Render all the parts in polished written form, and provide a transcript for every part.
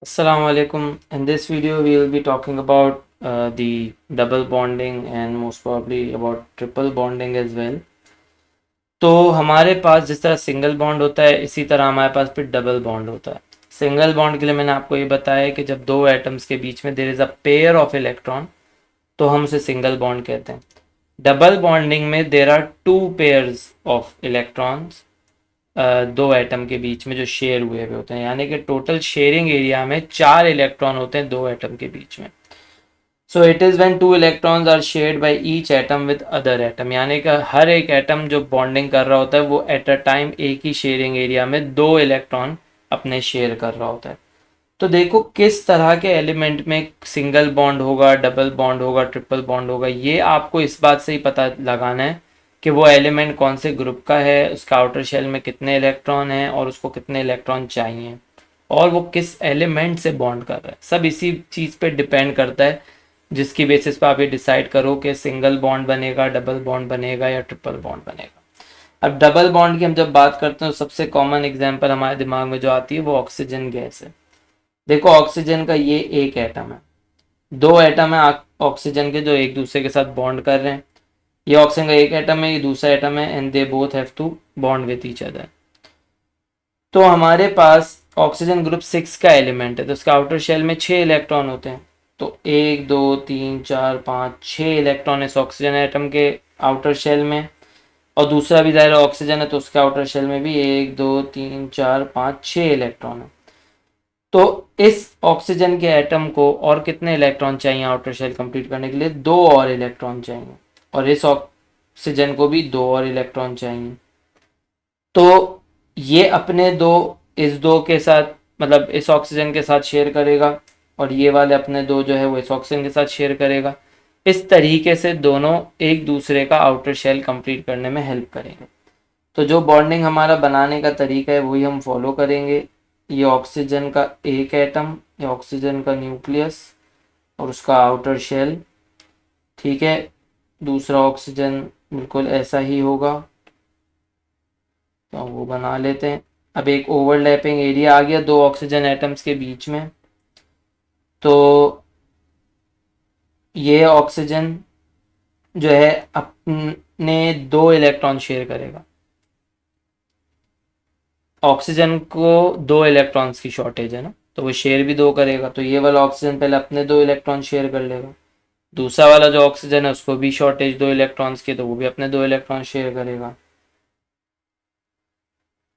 Assalamu alaikum. In this video, we will be talking about the double bonding and most probably about triple bonding as well. तो हमारे पास जिस तरह single bond होता है इसी तरह हमारे पास फिर डबल बॉन्ड होता है। सिंगल बॉन्ड के लिए मैंने आपको ये बताया कि जब दो एटम्स के बीच में there is a pair of electron तो हम उसे सिंगल बॉन्ड कहते हैं। डबल बॉन्डिंग में there are two pairs of electrons, दो एटम के बीच में जो शेयर हुए हुए होते हैं, यानी कि टोटल शेयरिंग एरिया में चार इलेक्ट्रॉन होते हैं दो एटम के बीच में। So it is when two electrons are shared by each atom with other atom, यानी कि हर एक एटम जो बॉन्डिंग कर रहा होता है वो एट अ टाइम एक ही शेयरिंग एरिया में दो इलेक्ट्रॉन अपने शेयर कर रहा होता है। तो देखो किस तरह के एलिमेंट में सिंगल बॉन्ड होगा, डबल बॉन्ड होगा, ट्रिपल बॉन्ड होगा, ये आपको इस बात से ही पता लगाना है कि वो एलिमेंट कौन से ग्रुप का है, उसका आउटर शेल में कितने इलेक्ट्रॉन हैं और उसको कितने इलेक्ट्रॉन चाहिए और वो किस एलिमेंट से बॉन्ड कर रहा है। सब इसी चीज़ पे डिपेंड करता है, जिसकी बेसिस पे आप ये डिसाइड करो कि सिंगल बॉन्ड बनेगा, डबल बॉन्ड बनेगा या ट्रिपल बॉन्ड बनेगा। अब डबल बॉन्ड की हम जब बात करते हैं तो सबसे कॉमन एग्जांपल हमारे दिमाग में जो आती है वो ऑक्सीजन गैस है। देखो ऑक्सीजन का ये एक एटम है, दो एटम है ऑक्सीजन के जो एक दूसरे के साथ बॉन्ड कर रहे हैं। ये ऑक्सीजन का एक एटम है, ये दूसरा एटम है, and they both have to bond with each other. तो हमारे पास ऑक्सीजन ग्रुप 6 का एलिमेंट है तो उसका आउटर शेल में 6 इलेक्ट्रॉन होते हैं। तो एक दो तीन चार पाँच छः इलेक्ट्रॉन इस ऑक्सीजन एटम के आउटर शेल में, और दूसरा भी ज़ाहिर ऑक्सीजन है तो उसके आउटर शेल में भी एक दो तीन चार पाँच छः इलेक्ट्रॉन है। तो इस ऑक्सीजन के एटम को और कितने इलेक्ट्रॉन चाहिए आउटर शेल कंप्लीट करने के लिए? दो और इलेक्ट्रॉन चाहिए, और इस ऑक्सीजन को भी दो और इलेक्ट्रॉन चाहिए। तो ये अपने दो इस दो के साथ, मतलब इस ऑक्सीजन के साथ शेयर करेगा, और ये वाले अपने दो जो है वो इस ऑक्सीजन के साथ शेयर करेगा। इस तरीके से दोनों एक दूसरे का आउटर शेल कंप्लीट करने में हेल्प करेंगे। तो जो बॉन्डिंग हमारा बनाने का तरीका है वही हम फॉलो करेंगे। ये ऑक्सीजन का एक एटम, ये ऑक्सीजन का न्यूक्लियस और उसका आउटर शेल, ठीक है। दूसरा ऑक्सीजन बिल्कुल ऐसा ही होगा, तो वो बना लेते हैं। अब एक ओवरलैपिंग एरिया आ गया दो ऑक्सीजन एटम्स के बीच में। तो ये ऑक्सीजन जो है अपने दो इलेक्ट्रॉन शेयर करेगा। ऑक्सीजन को दो इलेक्ट्रॉन्स की शॉर्टेज है ना, तो वो शेयर भी दो करेगा। तो ये वाला ऑक्सीजन पहले अपने दो इलेक्ट्रॉन शेयर कर लेगा, दूसरा वाला जो ऑक्सीजन है उसको भी शॉर्टेज दो इलेक्ट्रॉन्स की, तो वो भी अपने दो इलेक्ट्रॉन शेयर करेगा।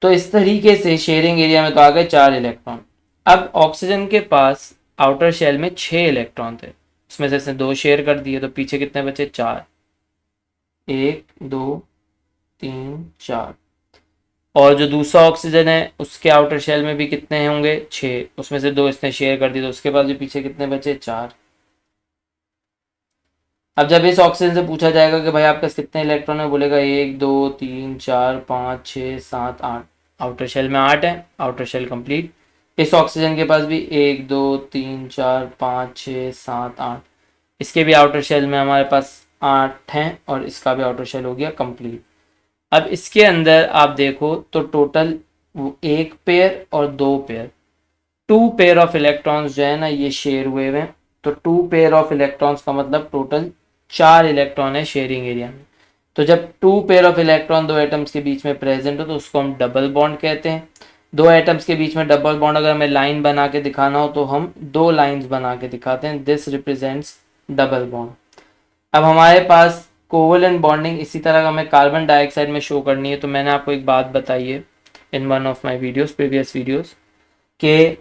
तो इस तरीके से शेयरिंग एरिया में तो आ गए चार इलेक्ट्रॉन। अब ऑक्सीजन के पास आउटर शेल में छह इलेक्ट्रॉन थे, उसमें से इसने दो शेयर कर दिए, तो पीछे कितने बचे? चार। एक दो तीन चार। और जो दूसरा ऑक्सीजन है उसके आउटर शेल में भी कितने होंगे? छः, उसमें से दो इसने शेयर कर दिए, तो उसके पास भी पीछे कितने बचे? चार। अब जब इस ऑक्सीजन से पूछा जाएगा कि भाई आपके पास कितने इलेक्ट्रॉन है, बोलेगा एक दो तीन चार पाँच छः सात आठ। आउटर शेल में आठ है, आउटर शेल कंप्लीट। इस ऑक्सीजन के पास भी एक दो तीन चार पाँच छः सात आठ। इसके भी आउटर शेल में हमारे पास आठ हैं और इसका भी आउटर शेल हो गया कंप्लीट। अब इसके अंदर आप देखो तो टोटल एक पेयर और दो pair, two pair of electrons जो है ना ये शेयर हुए हुए हैं। तो टू पेयर ऑफ इलेक्ट्रॉन्स का मतलब टोटल चार इलेक्ट्रॉन है शेयरिंग एरिया में। तो जब टू पेयर ऑफ इलेक्ट्रॉन दो एटम्स के बीच में प्रेजेंट हो तो उसको हम डबल बॉन्ड कहते हैं। दो एटम्स के बीच में डबल बॉन्ड अगर हमें लाइन बना के दिखाना हो तो हम दो लाइंस बना के दिखाते हैं, दिस रिप्रेजेंट्स डबल बॉन्ड। अब हमारे पास कोवलेंट बॉन्डिंग इसी तरह का हमें कार्बन डाइऑक्साइड में शो करनी है। तो मैंने आपको एक बात बताई है in one of my videos, previous videos, कि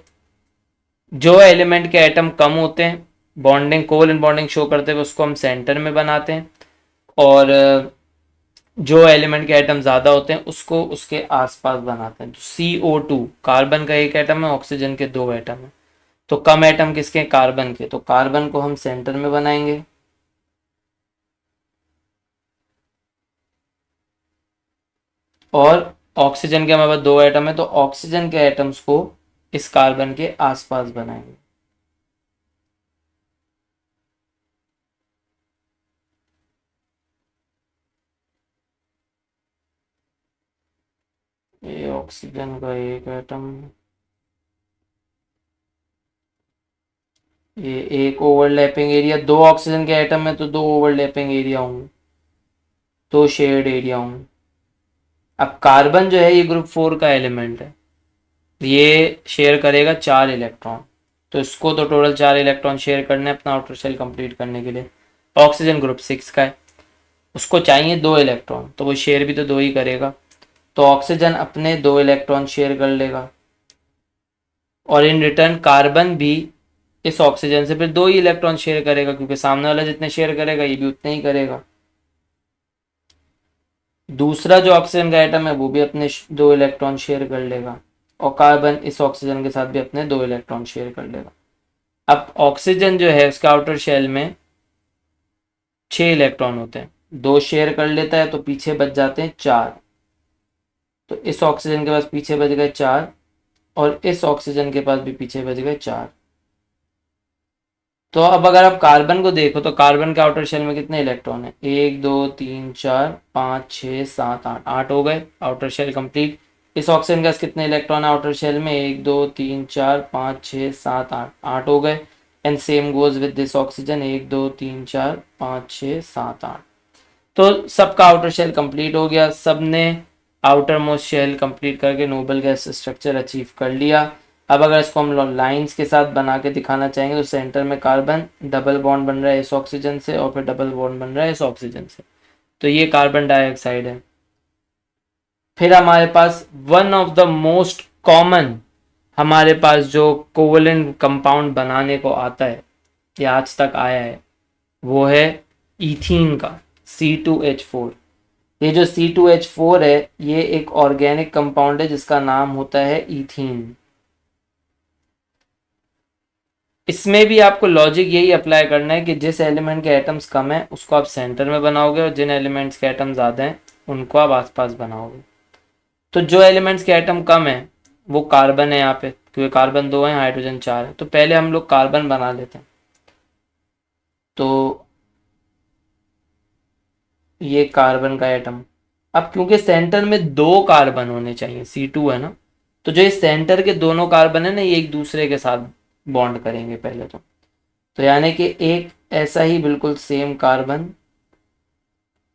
जो एलिमेंट के एटम कम होते हैं बॉन्डिंग कोवलेंट बॉन्डिंग शो करते हुए उसको हम सेंटर में बनाते हैं, और जो एलिमेंट के एटम ज़्यादा होते हैं उसको उसके आसपास बनाते हैं। तो CO2 कार्बन का एक एटम है, ऑक्सीजन के दो एटम है। तो कम एटम किसके? कार्बन के। तो कार्बन को हम सेंटर में बनाएंगे, और ऑक्सीजन के हमारे पास दो एटम है तो ऑक्सीजन के एटम्स को इस कार्बन के आसपास बनाएंगे। ये ऑक्सीजन का एक एटम, ये एक ओवरलैपिंग एरिया, दो ऑक्सीजन के एटम में तो दो ओवरलैपिंग एरिया होंगे, दो शेयर्ड एरिया होंगे। अब कार्बन जो है ये ग्रुप 4 का एलिमेंट है, ये शेयर करेगा 4 इलेक्ट्रॉन, तो इसको तो टोटल 4 इलेक्ट्रॉन शेयर करने अपना आउटर शेल कंप्लीट करने के लिए। ऑक्सीजन ग्रुप 6 का है, उसको चाहिए 2 इलेक्ट्रॉन, तो वो शेयर भी तो 2 ही करेगा, तो ऑक्सीजन अपने 2 इलेक्ट्रॉन शेयर कर लेगा, और इन रिटर्न कार्बन भी इस ऑक्सीजन से फिर 2 ही इलेक्ट्रॉन शेयर करेगा, क्योंकि सामने वाला जितने शेयर करेगा ये भी उतने ही करेगा। दूसरा जो ऑक्सीजन का एटम है वो भी अपने 2 इलेक्ट्रॉन शेयर कर लेगा, और कार्बन इस ऑक्सीजन के साथ भी अपने 2 इलेक्ट्रॉन शेयर कर लेगा। अब ऑक्सीजन जो है उसका आउटर शेल में 6 इलेक्ट्रॉन होते हैं, 2 शेयर कर लेता है तो पीछे बच जाते हैं 4, तो इस ऑक्सीजन के पास पीछे बच गए 4, और इस ऑक्सीजन के पास भी पीछे बच गए 4। तो अब अगर आप कार्बन को देखो तो कार्बन के आउटर शेल में कितने इलेक्ट्रॉन है, 1 2 3 4 5 6 7 8, 8 हो गए, आउटर शेल कंप्लीट। इस ऑक्सीजन के पास कितने इलेक्ट्रॉन है आउटर शेल में, 1 2 3 4 5 6 7 8, 8 हो गए। And same goes with this oxygen, 1 2 3 4 5 6 7 8। तो सबका आउटर शेल कंप्लीट हो गया, सब ने आउटर मोस्ट शेल कंप्लीट करके नोबल गैस स्ट्रक्चर अचीव कर लिया। अब अगर इसको हम लाइंस के साथ बना के दिखाना चाहेंगे तो सेंटर में कार्बन, डबल बॉन्ड बन रहा है इस ऑक्सीजन से, और फिर डबल बॉन्ड बन रहा है इस ऑक्सीजन से, तो ये कार्बन डाइऑक्साइड है। फिर हमारे पास one of the most common हमारे पास जो कोवलेंट कंपाउंड बनाने को आता है या आज तक आया है वो है ईथीन का C2H4। ये जो C2H4 है ये एक ऑर्गेनिक कंपाउंड है जिसका नाम होता है ईथीन। इसमें भी आपको लॉजिक यही अप्लाई करना है कि जिस एलिमेंट के एटम्स कम है उसको आप सेंटर में बनाओगे, और जिन एलिमेंट्स के एटम ज़्यादा हैं उनको आप आसपास बनाओगे। तो जो एलिमेंट्स के एटम कम है वो कार्बन है यहाँ पे, क्योंकि कार्बन 2 है, हाइड्रोजन 4 है, तो पहले हम लोग कार्बन बना लेते हैं। तो ये कार्बन का एटम, अब क्योंकि सेंटर में 2 कार्बन होने चाहिए, C2 है ना, तो जो इस सेंटर के दोनों कार्बन है ना ये एक दूसरे के साथ बॉन्ड करेंगे पहले तो यानी कि एक ऐसा ही बिल्कुल सेम कार्बन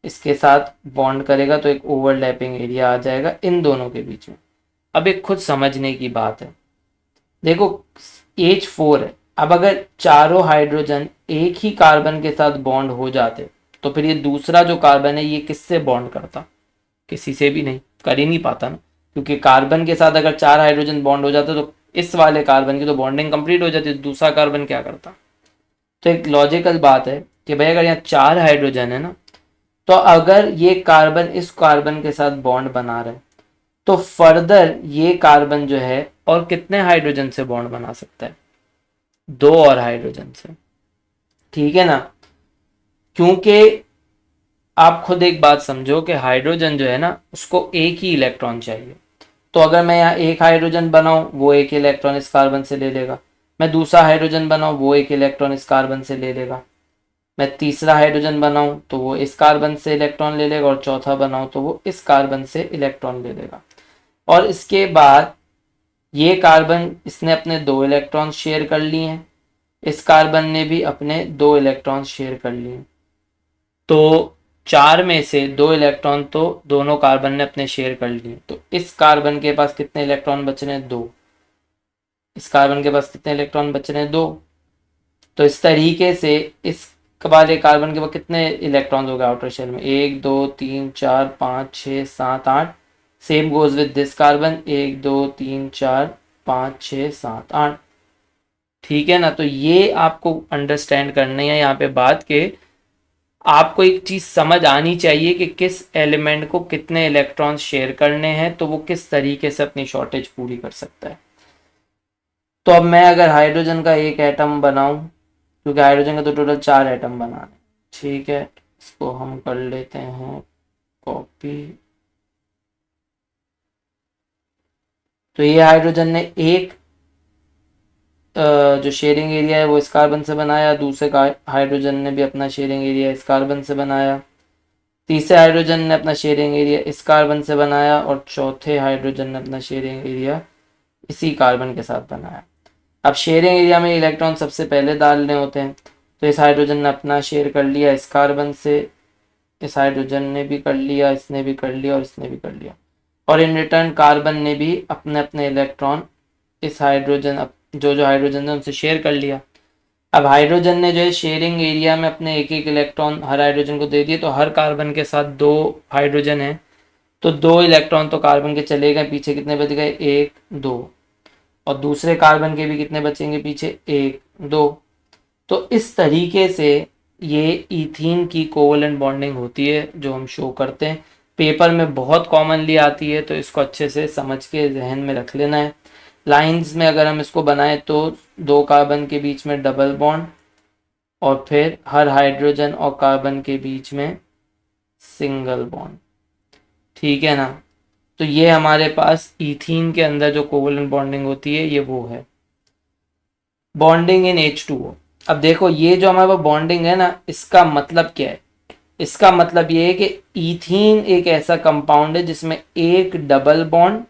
इसके साथ बॉन्ड करेगा तो एक ओवरलैपिंग एरिया आ जाएगा इन दोनों के बीच में। अब एक खुद समझने की बात है, देखो H4 है, अब अगर चारों हाइड्रोजन एक ही कार्बन के साथ बॉन्ड हो जाते तो फिर ये दूसरा जो कार्बन है ये किससे बॉन्ड करता, किसी से भी नहीं, कर ही नहीं पाता ना, क्योंकि कार्बन के साथ अगर 4 हाइड्रोजन बॉन्ड हो जाते तो इस वाले कार्बन की तो बॉन्डिंग कंप्लीट हो जाती, तो दूसरा कार्बन क्या करता। तो एक लॉजिकल बात है कि भाई अगर यहाँ 4 हाइड्रोजन है ना, तो अगर ये कार्बन इस कार्बन के साथ बॉन्ड बना रहे तो फर्दर ये कार्बन जो है और कितने हाइड्रोजन से बॉन्ड बना सकता है, 2 और हाइड्रोजन से, ठीक है ना। क्योंकि आप खुद एक बात समझो कि हाइड्रोजन जो है ना उसको एक ही इलेक्ट्रॉन चाहिए, तो अगर मैं यहाँ एक हाइड्रोजन बनाऊं वो एक इलेक्ट्रॉन इस कार्बन से ले लेगा, मैं दूसरा हाइड्रोजन बनाऊं वो एक इलेक्ट्रॉन इस कार्बन से ले लेगा, मैं तीसरा हाइड्रोजन बनाऊं तो वो इस कार्बन से इलेक्ट्रॉन ले लेगा, और चौथा बनाऊं तो वो इस कार्बन से इलेक्ट्रॉन ले लेगा। और इसके बाद ये कार्बन इसने अपने 2 इलेक्ट्रॉन शेयर कर लिए हैं, इस कार्बन ने भी अपने 2 इलेक्ट्रॉन शेयर कर लिए, तो 4 में से 2 इलेक्ट्रॉन तो दोनों कार्बन ने अपने शेयर कर लिए, तो इस कार्बन के पास कितने इलेक्ट्रॉन बच रहे हैं, 2। इस कार्बन के पास कितने इलेक्ट्रॉन बच रहे हैं, 2। तो इस तरीके से इस वाले कार्बन के पास कितने इलेक्ट्रॉन्स हो गए आउटर शेल में, 1 2 3 4 5 6 7 8। Same goes with this carbon, 1 2 3 4 5 6 7 8, ठीक है ना। तो ये आपको अंडरस्टैंड करना है यहाँ पे बात के, आपको एक चीज समझ आनी चाहिए कि किस एलिमेंट को कितने इलेक्ट्रॉन्स शेयर करने हैं तो वो किस तरीके से अपनी शॉर्टेज पूरी कर सकता है। तो अब मैं अगर हाइड्रोजन का एक एटम बनाऊं, क्योंकि हाइड्रोजन का तो टोटल 4 एटम बनाने, ठीक है, इसको हम कर लेते हैं कॉपी। तो ये हाइड्रोजन ने एक जो शेयरिंग एरिया है वो इस कार्बन से बनाया, दूसरे का हाइड्रोजन ने भी अपना शेयरिंग एरिया इस कार्बन से बनाया, तीसरे हाइड्रोजन ने अपना शेयरिंग एरिया इस कार्बन से बनाया, और चौथे हाइड्रोजन ने अपना शेयरिंग एरिया इसी कार्बन के साथ बनाया। अब शेयरिंग एरिया में इलेक्ट्रॉन सबसे पहले डालने होते हैं, तो इस हाइड्रोजन ने अपना शेयर कर लिया इस कार्बन से, इस हाइड्रोजन ने भी कर लिया, इसने भी कर लिया और इसने भी कर लिया, और इन रिटर्न कार्बन ने भी अपने अपने इलेक्ट्रॉन इस हाइड्रोजन जो जो हाइड्रोजन है उनसे शेयर कर लिया। अब हाइड्रोजन ने जो है शेयरिंग एरिया में अपने एक एक इलेक्ट्रॉन हर हाइड्रोजन को दे दिए, तो हर कार्बन के साथ 2 हाइड्रोजन है, तो 2 इलेक्ट्रॉन तो कार्बन के चले गए, पीछे कितने बच गए, 1 2, और दूसरे कार्बन के भी कितने बचेंगे पीछे, 1 2। तो इस तरीके से ये इथीन की कोवलेंट बॉन्डिंग होती है जो हम शो करते हैं, पेपर में बहुत कॉमनली आती है, तो इसको अच्छे से समझ के जहन में रख लेना है। लाइंस में अगर हम इसको बनाएं तो 2 कार्बन के बीच में डबल बॉन्ड, और फिर हर हाइड्रोजन और कार्बन के बीच में सिंगल बॉन्ड, ठीक है ना। तो ये हमारे पास इथीन के अंदर जो कोवलेंट बॉन्डिंग होती है ये वो है। Bonding in H2O। अब देखो ये जो हमारे पास बॉन्डिंग है ना, इसका मतलब क्या है, इसका मतलब ये है कि इथीन एक ऐसा कंपाउंड है जिसमें एक डबल बॉन्ड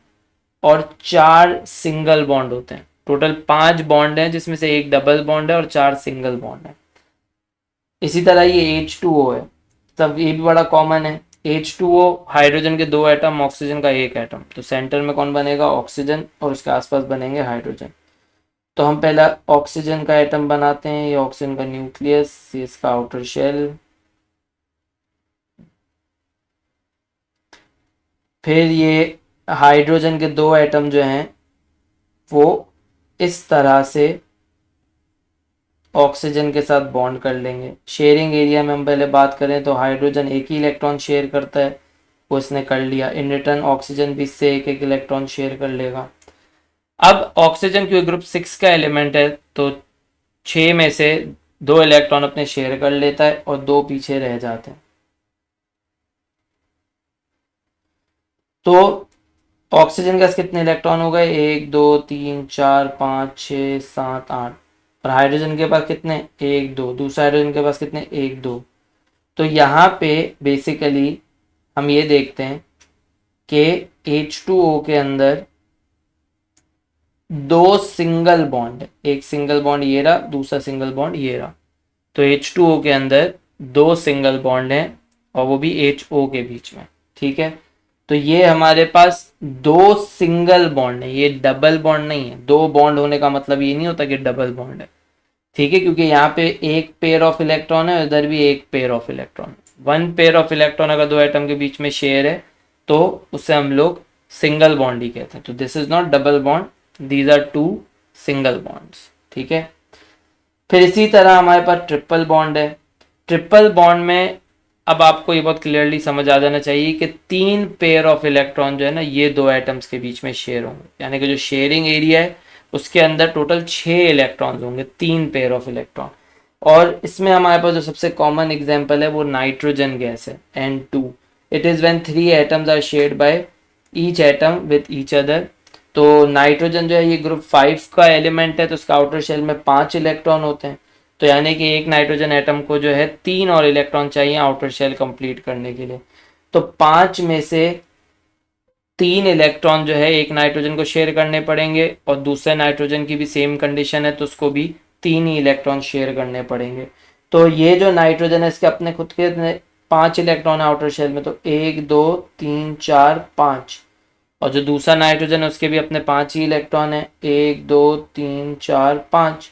और 4 सिंगल बॉन्ड होते हैं। टोटल 5 बॉन्ड हैं जिसमें से एक डबल बॉन्ड है और 4 सिंगल बॉन्ड है। इसी तरह ये H2O है, तब ये भी बड़ा कॉमन है। H2O हाइड्रोजन के 2 एटम, ऑक्सीजन का 1 एटम, तो सेंटर में कौन बनेगा, ऑक्सीजन, और उसके आसपास बनेंगे हाइड्रोजन। तो हम पहला ऑक्सीजन का एटम बनाते हैं, ये ऑक्सीजन का न्यूक्लियस, ये इसका आउटर शेल, फिर ये हाइड्रोजन के 2 एटम जो हैं वो इस तरह से ऑक्सीजन के साथ बॉन्ड कर लेंगे। शेयरिंग एरिया में हम पहले बात करें तो हाइड्रोजन एक ही इलेक्ट्रॉन शेयर करता है, वो इसने कर लिया। इन रिटर्न ऑक्सीजन भी इससे एक एक इलेक्ट्रॉन शेयर कर लेगा। अब ऑक्सीजन क्योंकि ग्रुप 6 का एलिमेंट है, तो 6 में से 2 इलेक्ट्रॉन अपने शेयर कर लेता है और 2 पीछे रह जाते हैं। तो ऑक्सीजन के पास कितने इलेक्ट्रॉन हो गए, 1 2 3 4 5 6 7 8, और हाइड्रोजन के पास कितने, 1 2, दूसरा हाइड्रोजन के पास कितने, 1 2। तो यहाँ पे बेसिकली हम ये देखते हैं कि H2O के अंदर 2 सिंगल बॉन्ड, एक सिंगल बॉन्ड ये रहा, दूसरा सिंगल बॉन्ड ये रहा। तो H2O के अंदर 2 सिंगल बॉन्ड हैं और वो भी HO के बीच में, ठीक है। तो ये हमारे पास 2 सिंगल बॉन्ड है, ये डबल बॉन्ड नहीं है। 2 बॉन्ड होने का मतलब ये नहीं होता कि डबल बॉन्ड है, ठीक है, क्योंकि यहाँ पे एक पेयर ऑफ इलेक्ट्रॉन है, उधर भी एक pair of electron. 1 pair of electron अगर 2 एटम के बीच में शेयर है तो उसे हम लोग सिंगल बॉन्ड ही कहते हैं। तो this is not double bond, these are 2 single bonds, ठीक है। फिर इसी तरह हमारे पास ट्रिपल बॉन्ड है। ट्रिपल बॉन्ड में अब आपको ये बहुत क्लियरली समझ आ जाना चाहिए कि 3 पेयर ऑफ इलेक्ट्रॉन जो है ना ये 2 एटम्स के बीच में शेयर होंगे, यानी कि जो शेयरिंग एरिया है उसके अंदर टोटल 6 इलेक्ट्रॉन होंगे, 3 पेयर ऑफ इलेक्ट्रॉन। और इसमें हमारे पास जो सबसे कॉमन एग्जांपल है वो नाइट्रोजन गैस है, N2। It is when 3 atoms are shared by each atom with each other. तो नाइट्रोजन जो है ये ग्रुप 5 का एलिमेंट है, तो उसका आउटर शेल में 5 इलेक्ट्रॉन होते हैं। तो यानी कि एक नाइट्रोजन एटम को जो है 3 और इलेक्ट्रॉन चाहिए आउटर शेल कंप्लीट करने के लिए। तो 5 में से 3 इलेक्ट्रॉन जो है एक नाइट्रोजन को शेयर करने पड़ेंगे, और दूसरे नाइट्रोजन की भी सेम कंडीशन है तो उसको भी 3 ही इलेक्ट्रॉन शेयर करने पड़ेंगे। तो ये जो नाइट्रोजन है इसके अपने खुद के 5 इलेक्ट्रॉन है आउटर शेल में, तो 1 2 3 4 5, और जो दूसरा नाइट्रोजन है उसके भी अपने 5 ही इलेक्ट्रॉन है, 1 2 3 4 5।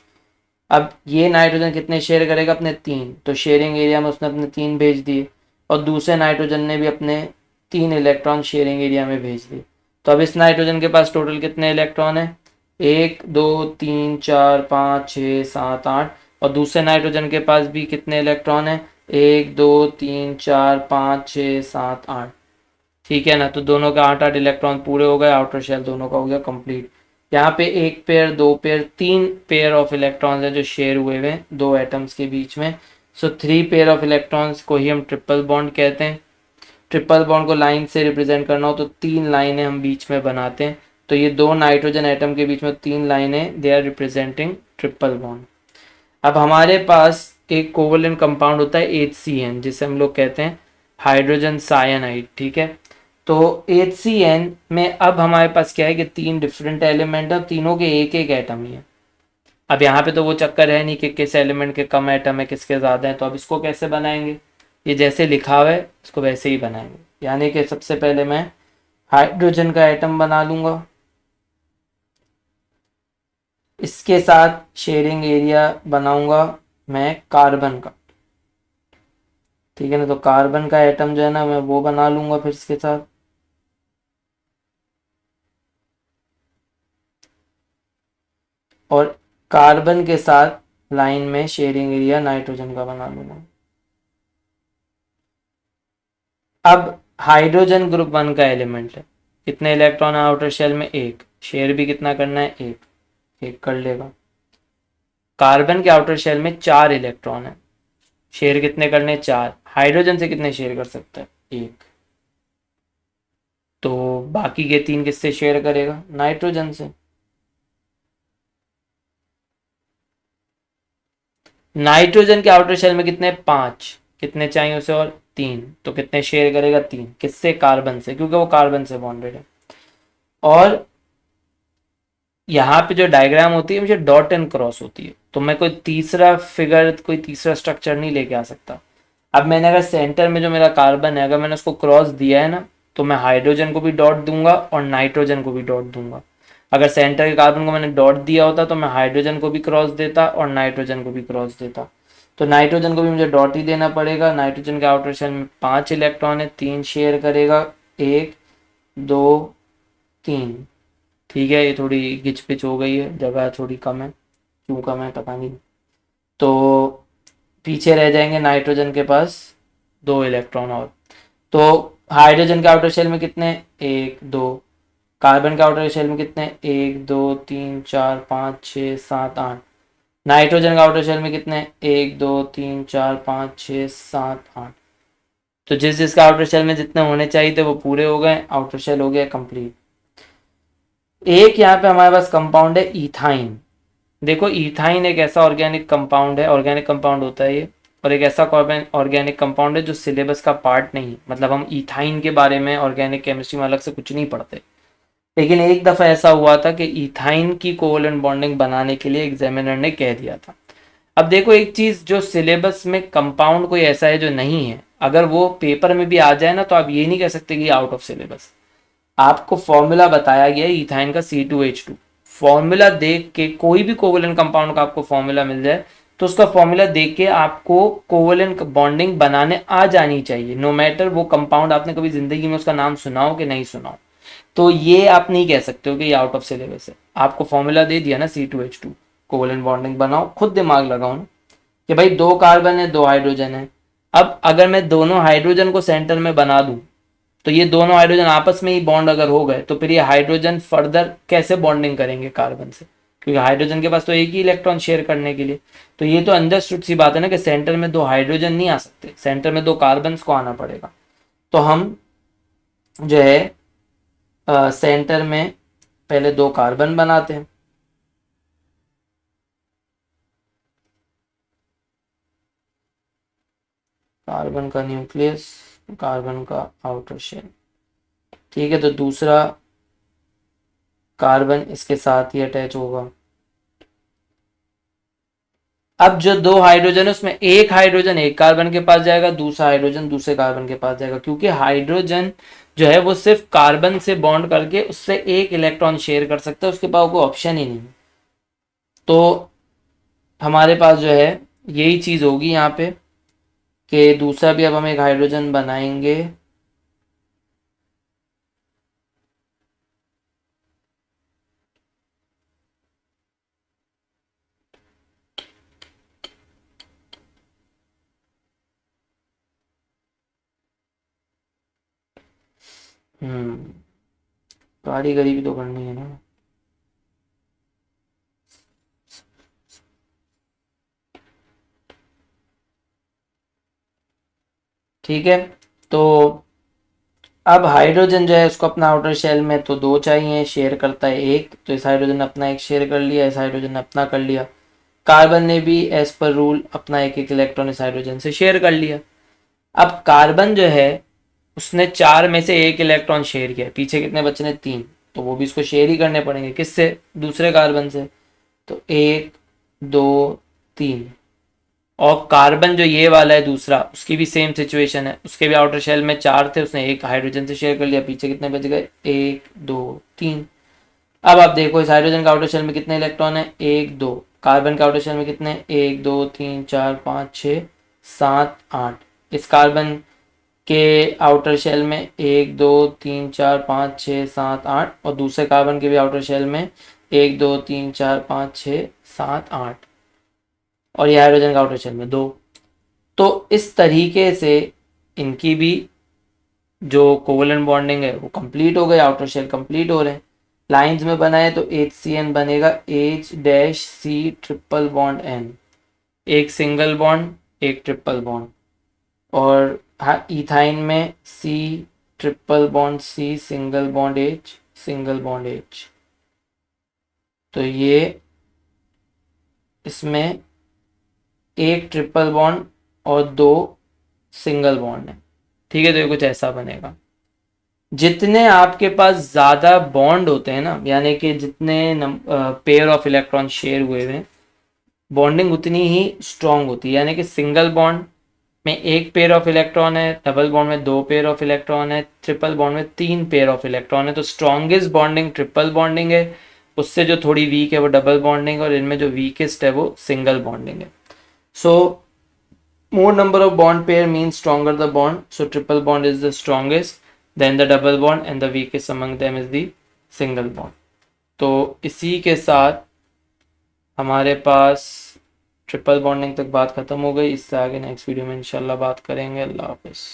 अब ये नाइट्रोजन कितने शेयर करेगा, अपने 3, तो शेयरिंग एरिया में उसने अपने 3 भेज दिए, और दूसरे नाइट्रोजन ने भी अपने 3 इलेक्ट्रॉन शेयरिंग एरिया में भेज दिए। तो अब इस नाइट्रोजन के पास टोटल कितने इलेक्ट्रॉन है, 1 2 3 4 5 6 7 8, और दूसरे नाइट्रोजन के पास भी कितने इलेक्ट्रॉन है, 1 2 3 4 5 6 7 8, ठीक है ना। तो दोनों का 8 8 इलेक्ट्रॉन पूरे हो गए, आउटर शेल दोनों का हो गया कंप्लीट। यहाँ पे 1 pair 2 pair 3 pair of electrons हैं जो शेयर हुए हुए हैं 2 एटम्स के बीच में। सो 3 पेयर ऑफ इलेक्ट्रॉन्स को ही हम ट्रिपल बॉन्ड कहते हैं। ट्रिपल बॉन्ड को लाइन से रिप्रेजेंट करना हो तो 3 लाइनें हम बीच में बनाते हैं। तो ये 2 नाइट्रोजन एटम के बीच में 3 लाइनें, they are representing triple bond. अब हमारे पास एक कोवलेंट कंपाउंड होता है HCN, जिसे हम लोग कहते हैं हाइड्रोजन साइनाइड, ठीक है। तो HCN में अब हमारे पास क्या है कि 3 डिफरेंट एलिमेंट है, तीनों के एक एक एटम ही है। अब यहाँ पे तो वो चक्कर है नहीं कि किस एलिमेंट के कम एटम है किसके ज़्यादा है, तो अब इसको कैसे बनाएंगे, ये जैसे लिखा हुआ है इसको वैसे ही बनाएंगे। यानी कि सबसे पहले मैं हाइड्रोजन का एटम बना लूँगा, इसके साथ शेयरिंग एरिया बनाऊंगा मैं कार्बन का, ठीक है ना। तो कार्बन का एटम जो है ना मैं वो बना लूंगा फिर इसके साथ, और कार्बन के साथ लाइन में शेयरिंग एरिया नाइट्रोजन का बना लूंगा। अब हाइड्रोजन ग्रुप 1 का एलिमेंट है, कितने इलेक्ट्रॉन है आउटर शेल में, एक, शेयर भी कितना करना है, एक, एक कर लेगा। कार्बन के आउटर शेल में 4 इलेक्ट्रॉन है, शेयर कितने करने, 4, हाइड्रोजन से कितने शेयर कर सकता है, एक, तो बाकी के 3 किससे शेयर करेगा, नाइट्रोजन से। नाइट्रोजन के आउटर शेल में कितने, 5, कितने चाहिए उसे, और 3, तो कितने शेयर करेगा, 3, किससे, कार्बन से, क्योंकि वो कार्बन से बॉन्डेड है। और यहाँ पे जो डायग्राम होती है मुझे डॉट एंड क्रॉस होती है, तो मैं कोई तीसरा फिगर, कोई तीसरा स्ट्रक्चर नहीं लेके आ सकता। अब मैंने अगर सेंटर में जो मेरा कार्बन है अगर मैंने उसको क्रॉस दिया है ना, तो मैं हाइड्रोजन को भी डॉट दूंगा और नाइट्रोजन को भी डॉट दूंगा। अगर सेंटर के कार्बन को मैंने डॉट दिया होता तो मैं हाइड्रोजन को भी क्रॉस देता और नाइट्रोजन को भी क्रॉस देता। तो नाइट्रोजन को भी मुझे डॉट ही देना पड़ेगा। नाइट्रोजन के आउटर शेल में 5 इलेक्ट्रॉन है, 3 शेयर करेगा, 1 2 3, ठीक है। ये थोड़ी घिच पिच हो गई है, जगह थोड़ी कम है, क्यों कम है पता नहीं। तो पीछे रह जाएंगे नाइट्रोजन के पास 2 इलेक्ट्रॉन और। तो हाइड्रोजन के आउटर शेल में कितने, 1 2, कार्बन के आउटर शेल में कितने, 1 2 3 4 5 6 7 8, नाइट्रोजन के आउटर शेल में कितने, 1 2 3 4 5 6 7 8। तो जिस जिसका आउटर शेल में जितने होने चाहिए थे वो पूरे हो गए, आउटर शेल हो गया कंप्लीट। एक यहाँ पे हमारे पास कंपाउंड है इथाइन। देखो इथाइन एक ऐसा ऑर्गेनिक कंपाउंड है, ऑर्गेनिक कंपाउंड होता है ये, और एक ऐसा ऑर्गेनिक कंपाउंड है जो सिलेबस का पार्ट नहीं है। मतलब हम इथाइन के बारे में ऑर्गेनिक केमिस्ट्री में अलग से कुछ नहीं पढ़ते, लेकिन एक दफ़ा ऐसा हुआ था कि इथाइन की कोवलेंट बॉन्डिंग बनाने के लिए एग्जामिनर ने कह दिया था। अब देखो एक चीज़, जो सिलेबस में कंपाउंड कोई ऐसा है जो नहीं है, अगर वो पेपर में भी आ जाए ना तो आप ये नहीं कह सकते कि आउट ऑफ सिलेबस। आपको फॉर्मूला बताया गया है इथाइन का C2H2, फॉर्मूला देख के कोई भी कोवलेंट कंपाउंड का आपको फॉर्मूला मिल जाए तो उसका फॉर्मूला देख के आपको कोवलेंट बॉन्डिंग बनाने आ जानी चाहिए, नो मैटर वो कंपाउंड आपने कभी जिंदगी में उसका नाम सुना हो कि नहीं सुना हो। तो ये आप नहीं कह सकते हो कि ये आउट ऑफ सिलेबस है। आपको फॉर्मूला दे दिया ना C2H2, कोवलेंट बॉन्डिंग बनाओ, खुद दिमाग लगाओ ना कि भाई 2 कार्बन है 2 हाइड्रोजन है। अब अगर मैं दोनों हाइड्रोजन को सेंटर में बना दूं तो ये दोनों हाइड्रोजन आपस में ही बॉन्ड अगर हो गए तो फिर ये हाइड्रोजन फर्दर कैसे बॉन्डिंग करेंगे कार्बन से, क्योंकि हाइड्रोजन के पास तो एक ही इलेक्ट्रॉन शेयर करने के लिए। तो ये तो अंडरस्टूड सी बात है ना कि सेंटर में 2 हाइड्रोजन नहीं आ सकते, सेंटर में 2 कार्बन को आना पड़ेगा। तो हम जो है सेंटर में पहले 2 कार्बन बनाते हैं, कार्बन का न्यूक्लियस, कार्बन का आउटर शेल, ठीक है। तो दूसरा कार्बन इसके साथ ही अटैच होगा। अब जो 2 हाइड्रोजन है उसमें एक हाइड्रोजन एक कार्बन के पास जाएगा, दूसरा हाइड्रोजन दूसरे कार्बन के पास जाएगा, क्योंकि हाइड्रोजन जो है वो सिर्फ कार्बन से बॉन्ड करके उससे एक इलेक्ट्रॉन शेयर कर सकता है, उसके पास कोई ऑप्शन ही नहीं। तो हमारे पास जो है यही चीज होगी यहाँ पे कि दूसरा भी अब हम एक हाइड्रोजन बनाएंगे, कारीगरी भी तो करनी है ना। ठीक है, तो अब हाइड्रोजन जो है उसको अपना आउटर शेल में तो 2 चाहिए, शेयर करता है एक, तो इस हाइड्रोजन ने अपना एक शेयर कर लिया, इस हाइड्रोजन ने अपना कर लिया। कार्बन ने भी एज पर रूल अपना एक एक इलेक्ट्रॉन इस हाइड्रोजन से शेयर कर लिया। अब कार्बन जो है उसने 4 में से एक इलेक्ट्रॉन शेयर किया, पीछे कितने बचे ने, 3, तो वो भी इसको शेयर ही करने पड़ेंगे, किससे, दूसरे कार्बन से। तो 1 दो, तीन। और कार्बन जो ये वाला है दूसरा, उसकी भी सेम सिचुएशन है, उसके भी आउटर शेल में 4 थे, उसने एक हाइड्रोजन से शेयर कर लिया, पीछे कितने बच गए, 1 2 3। अब आप देखो इस हाइड्रोजन का आउटर शेल में कितने इलेक्ट्रॉन है, 1 2। कार्बन का आउटर शेल में कितने, 1 2 3 4 5 6 7 8। इस कार्बन के आउटर शेल में 1 2 3 4 5 6 7 8, और दूसरे कार्बन के भी आउटर शेल में 1 2 3 4 5 6 7 8, और ये हाइड्रोजन का आउटर शेल में 2। तो इस तरीके से इनकी भी जो कोवलेंट बॉन्डिंग है वो कंप्लीट हो गई, आउटर शेल कंप्लीट हो रहे हैं। लाइंस में बनाए तो HCN बनेगा H-C ट्रिपल बॉन्ड N, एक सिंगल बॉन्ड एक ट्रिपल बॉन्ड। और हाँ, इथाइन में C triple bond C single bond H single bond H। तो ये इसमें एक ट्रिपल बॉन्ड और 2 सिंगल बॉन्ड है, ठीक है। तो ये कुछ ऐसा बनेगा। जितने आपके पास ज़्यादा बॉन्ड होते हैं ना, यानी कि जितने पेयर ऑफ इलेक्ट्रॉन शेयर हुए हुए हैं, बॉन्डिंग उतनी ही स्ट्रांग होती है। यानी कि सिंगल बॉन्ड में एक पेयर ऑफ इलेक्ट्रॉन है, डबल बॉन्ड में 2 पेयर ऑफ इलेक्ट्रॉन है, ट्रिपल बॉन्ड में 3 पेयर ऑफ इलेक्ट्रॉन है। तो स्ट्रॉन्गेस्ट बॉन्डिंग ट्रिपल बॉन्डिंग है, उससे जो थोड़ी वीक है वो डबल बॉन्डिंग है, और इनमें जो वीकेस्ट है वो सिंगल बॉन्डिंग है। सो more number of bond pair means stronger the bond, so triple bond is the strongest, then the double bond, and the weakest among them is the single bond. तो इसी के साथ हमारे पास triple bonding तक बात खत्म हो गई। इससे आगे नेक्स्ट वीडियो में इंशाल्लाह बात करेंगे। अल्लाह हाफिज़।